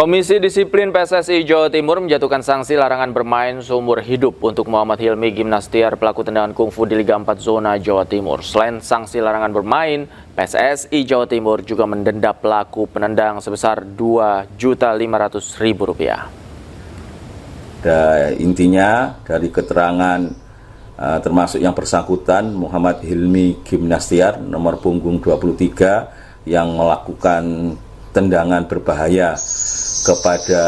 Komisi Disiplin PSSI Jawa Timur menjatuhkan sanksi larangan bermain seumur hidup untuk Muhammad Hilmi Gimnastiar, pelaku tendangan kungfu di Liga 4 Zona Jawa Timur. Selain sanksi larangan bermain, PSSI Jawa Timur juga mendenda pelaku penendang sebesar Rp2.500.000. Intinya dari keterangan termasuk yang bersangkutan Muhammad Hilmi Gimnastiar nomor punggung 23 yang melakukan tendangan berbahaya kepada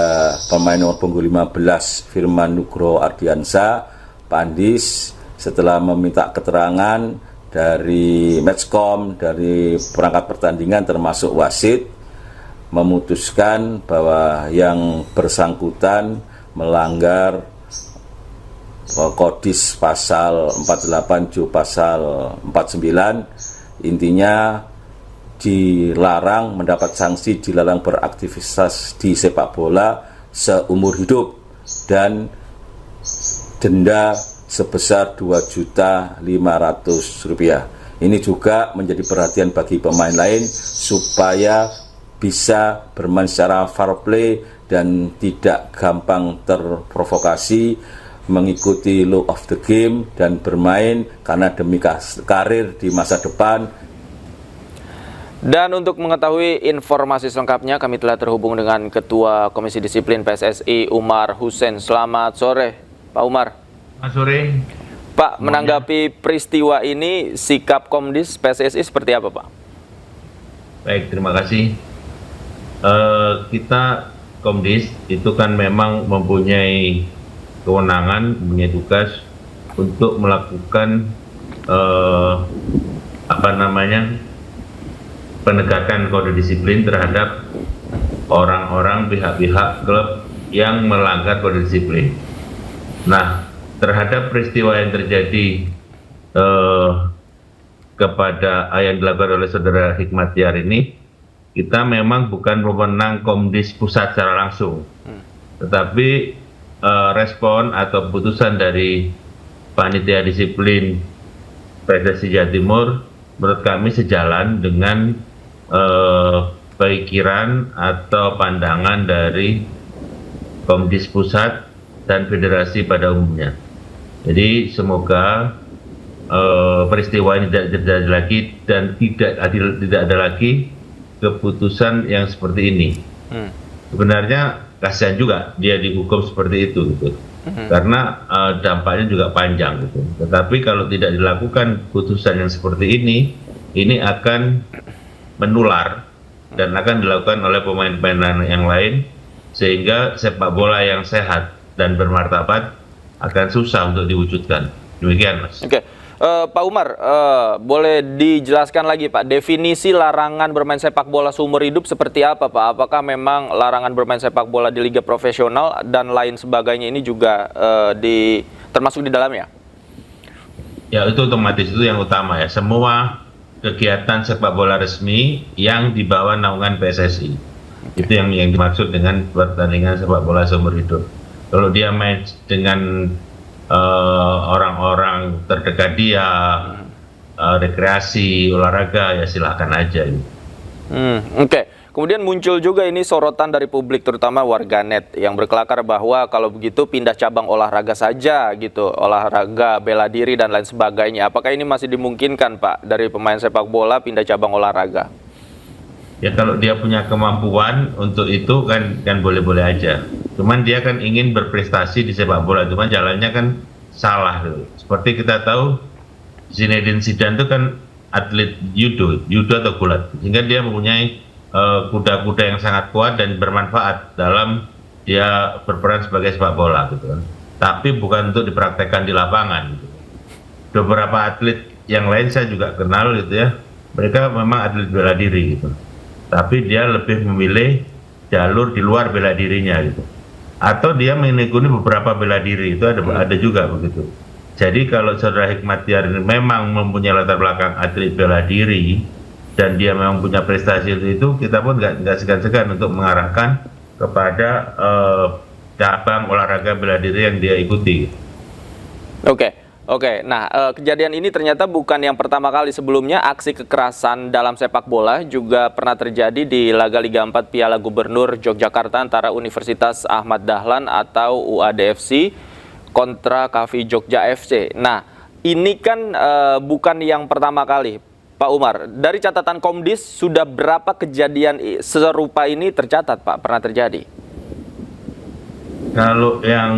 pemain nomor punggung 15 Firman Nugroho Ardiansa, Pak Andis, setelah meminta keterangan dari Matchcom, dari perangkat pertandingan termasuk wasit, memutuskan bahwa yang bersangkutan melanggar Kodis pasal 48 Ju pasal 49, intinya dilarang mendapat sanksi, dilarang beraktivitas di sepak bola seumur hidup dan denda sebesar Rp2.500.000. Ini juga menjadi perhatian bagi pemain lain supaya bisa bermain secara fair play dan tidak gampang terprovokasi, mengikuti law of the game dan bermain karena demi karir di masa depan. Dan untuk mengetahui informasi selengkapnya, kami telah terhubung dengan Ketua Komisi Disiplin PSSI Umar Hussein. Selamat sore, Pak Umar. Selamat sore. Pak, menanggapi peristiwa ini, sikap Komdis PSSI seperti apa, Pak? Baik, terima kasih. Kita Komdis itu kan memang mempunyai kewenangan, mempunyai tugas untuk melakukan penegakan kode disiplin terhadap orang-orang, pihak-pihak klub yang melanggar kode disiplin. Nah, terhadap peristiwa yang terjadi kepada yang dilakukan oleh saudara Hikmatiar ini, kita memang bukan wewenang Komdis Pusat secara langsung, tetapi respon atau putusan dari Panitia Disiplin PSSI Jawa Timur menurut kami sejalan dengan pikiran atau pandangan dari Komdis Pusat dan Federasi pada umumnya. Jadi semoga peristiwa ini tidak terjadi lagi dan tidak ada lagi keputusan yang seperti ini. Sebenarnya kasihan juga dia dihukum seperti itu, gitu. Karena dampaknya juga panjang, gitu. Tetapi kalau tidak dilakukan putusan yang seperti ini akan menular dan akan dilakukan oleh pemain-pemain yang lain, sehingga sepak bola yang sehat dan bermartabat akan susah untuk diwujudkan. Demikian, Mas. Oke. Pak Umar, boleh dijelaskan lagi, Pak, definisi larangan bermain sepak bola seumur hidup seperti apa, Pak? Apakah memang larangan bermain sepak bola di liga profesional dan lain sebagainya ini juga termasuk di dalamnya? Ya, itu otomatis, itu yang utama ya. Semua kegiatan sepak bola resmi yang di bawah naungan PSSI. Itu yang dimaksud dengan pertandingan sepak bola seumur hidup. Kalau dia main dengan orang-orang terdekat dia, rekreasi, olahraga, ya silahkan aja. Oke. Kemudian muncul juga ini sorotan dari publik, terutama warganet yang berkelakar bahwa kalau begitu pindah cabang olahraga saja gitu, olahraga bela diri dan lain sebagainya. Apakah ini masih dimungkinkan, Pak, dari pemain sepak bola pindah cabang olahraga? Ya, kalau dia punya kemampuan untuk itu kan boleh-boleh aja. Cuman dia kan ingin berprestasi di sepak bola, cuman jalannya kan salah tuh. Seperti kita tahu Zinedine Zidane itu kan atlet judo atau gulat, sehingga dia mempunyai kuda-kuda yang sangat kuat dan bermanfaat dalam dia berperan sebagai sepak bola, gitu kan. Tapi bukan untuk dipraktekkan di lapangan, gitu. Beberapa atlet yang lain saya juga kenal, gitu ya, mereka memang atlet bela diri, gitu. Tapi dia lebih memilih jalur di luar bela dirinya, gitu. Atau dia menekuni beberapa bela diri, itu ada juga begitu. Jadi kalau saudara Hikmatiar ini memang mempunyai latar belakang atlet bela diri dan dia memang punya prestasi itu, kita pun nggak segan-segan untuk mengarahkan kepada cabang olahraga bela diri yang dia ikuti. Oke. Oke, nah kejadian ini ternyata bukan yang pertama kali. Sebelumnya aksi kekerasan dalam sepak bola juga pernah terjadi di laga Liga 4 Piala Gubernur Yogyakarta antara Universitas Ahmad Dahlan atau UADFC kontra KV Jogja FC. Nah, ini kan bukan yang pertama kali, Pak Umar. Dari catatan Komdis, sudah berapa kejadian serupa ini tercatat, Pak? Pernah terjadi? Kalau yang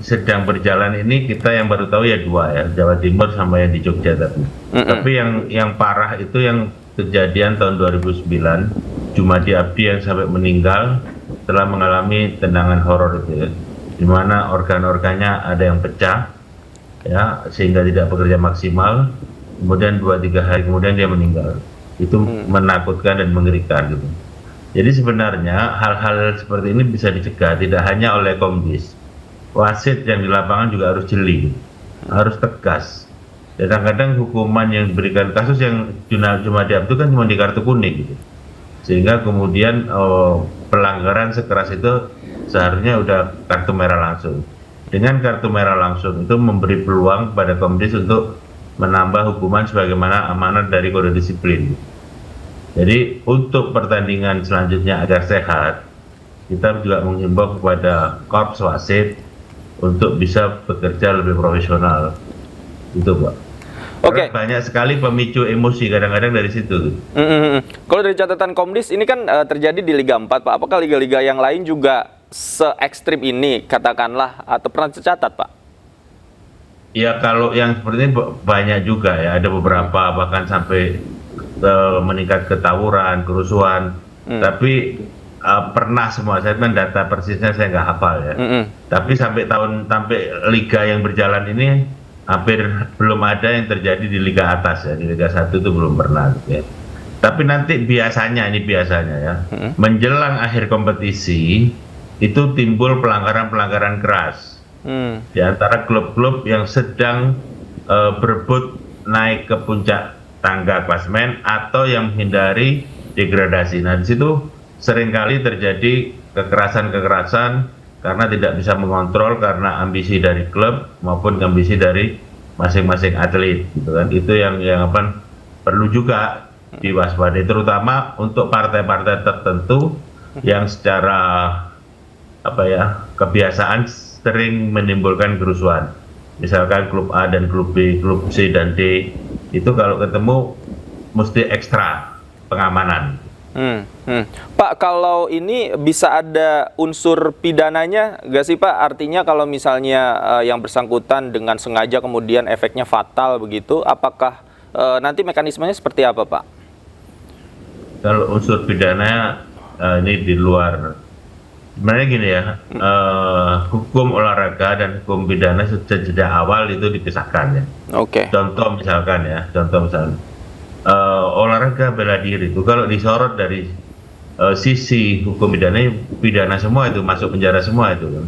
sedang berjalan ini kita yang baru tahu ya 2 ya, Jawa Timur sama yang di Jogja tadi. Tapi yang parah itu yang kejadian tahun 2009, Jumadi Abdi yang sampai meninggal setelah mengalami tendangan horor itu ya, di mana organ-organnya ada yang pecah ya sehingga tidak bekerja maksimal. Kemudian 2-3 hari kemudian dia meninggal. Itu menakutkan dan mengerikan gitu. Jadi sebenarnya hal-hal seperti ini bisa dicegah tidak hanya oleh Komdis. Wasit yang di lapangan juga harus jeli, harus tegas. Kadang-kadang hukuman yang diberikan kasus yang Jumadi Abdi itu kan cuma di kartu kuning gitu. Sehingga kemudian pelanggaran sekeras itu seharusnya udah kartu merah langsung. Dengan kartu merah langsung itu memberi peluang pada Komdis untuk menambah hukuman sebagaimana amanat dari kode disiplin. Jadi untuk pertandingan selanjutnya agar sehat, kita juga menghimbau kepada korps wasit untuk bisa bekerja lebih profesional. Itu, Pak. Oke. Banyak sekali pemicu emosi kadang-kadang dari situ. Kalau dari catatan Komdis, ini kan terjadi di Liga 4, Pak. Apakah liga-liga yang lain juga se-ekstrim ini, katakanlah, atau pernah tercatat, Pak? Ya kalau yang seperti ini banyak juga ya, ada beberapa bahkan sampai meningkat ketawuran, kerusuhan. Tapi pernah semua, saya kan data persisnya saya nggak hafal ya. Tapi sampai liga yang berjalan ini hampir belum ada yang terjadi di liga atas ya, di Liga 1 itu belum pernah gitu ya. Tapi nanti biasanya ya, menjelang akhir kompetisi itu timbul pelanggaran-pelanggaran keras di antara klub-klub yang sedang berebut naik ke puncak tangga klasemen atau yang menghindari degradasi. Nah, di situ seringkali terjadi kekerasan-kekerasan karena tidak bisa mengontrol karena ambisi dari klub maupun ambisi dari masing-masing atlet, gitu kan. Itu yang perlu juga diwaspadai, terutama untuk partai-partai tertentu yang secara kebiasaan sering menimbulkan kerusuhan. Misalkan klub A dan klub B, klub C dan D, itu kalau ketemu mesti ekstra pengamanan. Pak, kalau ini bisa ada unsur pidananya nggak sih, Pak? Artinya kalau misalnya yang bersangkutan dengan sengaja kemudian efeknya fatal begitu, apakah nanti mekanismenya seperti apa, Pak? Kalau unsur pidana ini di luar. Sebenarnya gini ya, hukum olahraga dan hukum pidana sejak awal itu dipisahkan ya. Oke. Contoh misalkan, olahraga bela diri itu kalau disorot dari sisi hukum pidana semua itu masuk penjara semua itu kan.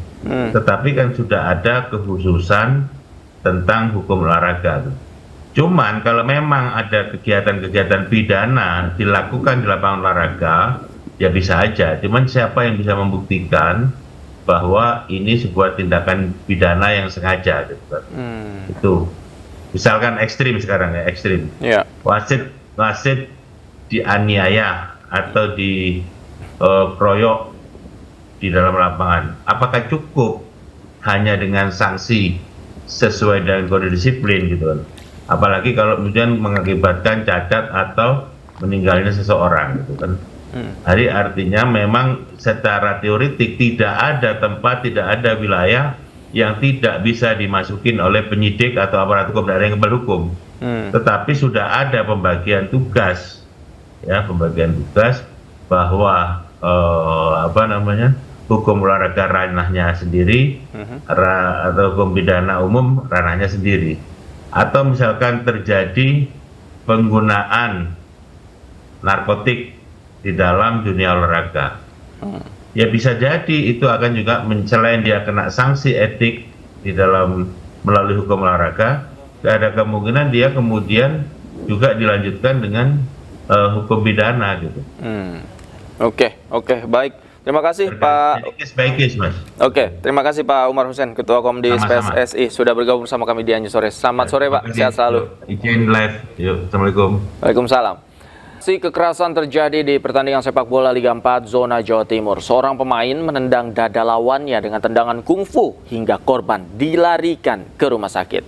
Tetapi kan sudah ada kekhususan tentang hukum olahraga. Cuman kalau memang ada kegiatan-kegiatan pidana dilakukan di lapangan olahraga, ya bisa aja, cuman siapa yang bisa membuktikan bahwa ini sebuah tindakan pidana yang sengaja gitu kan. Itu misalkan ekstrim sekarang ya, ekstrim. Wasit dianiaya atau dikeroyok di dalam lapangan, apakah cukup hanya dengan sanksi sesuai dengan kode disiplin gitu kan, apalagi kalau kemudian mengakibatkan cacat atau meninggalnya seseorang gitu kan. Jadi artinya memang secara teoretik tidak ada tempat, tidak ada wilayah yang tidak bisa dimasukin oleh penyidik atau aparat hukum dari yang kebal hukum. Tetapi sudah ada pembagian tugas, ya, pembagian tugas bahwa hukum olahraga ranahnya sendiri, atau hukum pidana umum ranahnya sendiri. Atau misalkan terjadi penggunaan narkotik di dalam dunia olahraga, ya bisa jadi itu akan juga selain dia kena sanksi etik di dalam melalui hukum olahraga, ada kemungkinan dia kemudian juga dilanjutkan dengan hukum pidana gitu. Oke, baik. Terima kasih Pak. Jadi case by case, Mas. Oke, terima kasih Pak Umar Hussein, Ketua Komdis Sama-sama. PSSI sudah bergabung sama kami di Anju Sore. Selamat sore Pak, Terima kasih. sehat selalu. Izin live. Yuk, Assalamualaikum. Waalaikumsalam. Aksi kekerasan terjadi di pertandingan sepak bola Liga 4 Zona Jawa Timur. Seorang pemain menendang dada lawannya dengan tendangan kungfu hingga korban dilarikan ke rumah sakit.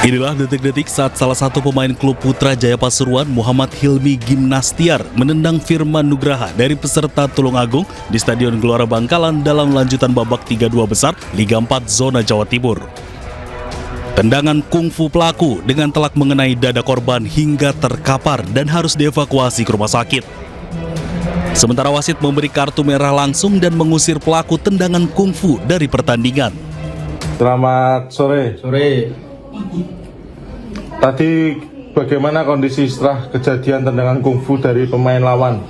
Inilah detik-detik saat salah satu pemain klub Putra Jaya Pasuruan, Muhammad Hilmi Gimnastiar, menendang Firman Nugraha dari peserta Tulungagung di Stadion Gelora Bangkalan dalam lanjutan babak 3-2 besar Liga 4 Zona Jawa Timur. Tendangan kungfu pelaku dengan telak mengenai dada korban hingga terkapar dan harus dievakuasi ke rumah sakit. Sementara wasit memberi kartu merah langsung dan mengusir pelaku tendangan kungfu dari pertandingan. Selamat sore. Sore, Tadi bagaimana kondisi setelah kejadian tendangan kungfu dari pemain lawan?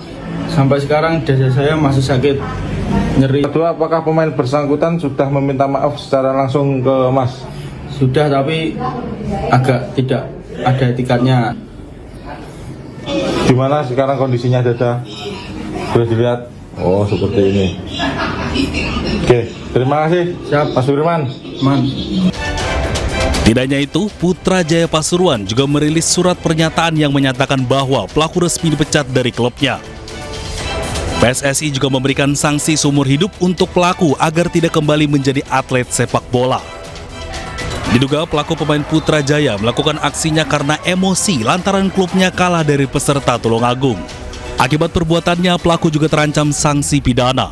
sampai sekarang dada saya masih sakit, nyeri. Kedua, apakah pemain bersangkutan sudah meminta maaf secara langsung ke Mas? Sudah, tapi agak tidak ada etikatnya. Gimana sekarang kondisinya dada? Boleh dilihat? Oh, seperti ini. Oke, terima kasih. Siap. Mas Firman. Man. Tidak hanya itu, Putra Jaya Pasuruan juga merilis surat pernyataan yang menyatakan bahwa pelaku resmi dipecat dari klubnya. PSSI juga memberikan sanksi seumur hidup untuk pelaku agar tidak kembali menjadi atlet sepak bola. Diduga pelaku pemain Putra Jaya melakukan aksinya karena emosi lantaran klubnya kalah dari peserta Tulungagung. Akibat perbuatannya, pelaku juga terancam sanksi pidana.